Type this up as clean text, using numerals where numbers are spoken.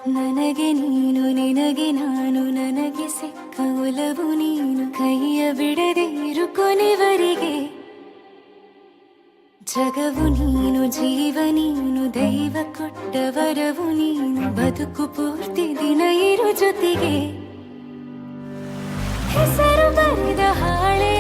ನನಗೆ ನೀನು ನಿನಗೆ ನಾನು ನನಗೆ ಸಿಕ್ಕ ಒಲವು ನೀನು ಕೈಯ ಬಿಡದೆ ಇರು ಕೊನೆವರೆಗೆ ಜಗವು ನೀನು ಜೀವ ನೀನು ದೈವ ಕೊಟ್ಟ ವರವು ನೀನು ಬದುಕು ಪೂರ್ತಿ ದಿನ ಇರು ಜೊತೆಗೆ ಹೆಸರು ಬರೆದ ಹಾಳೆ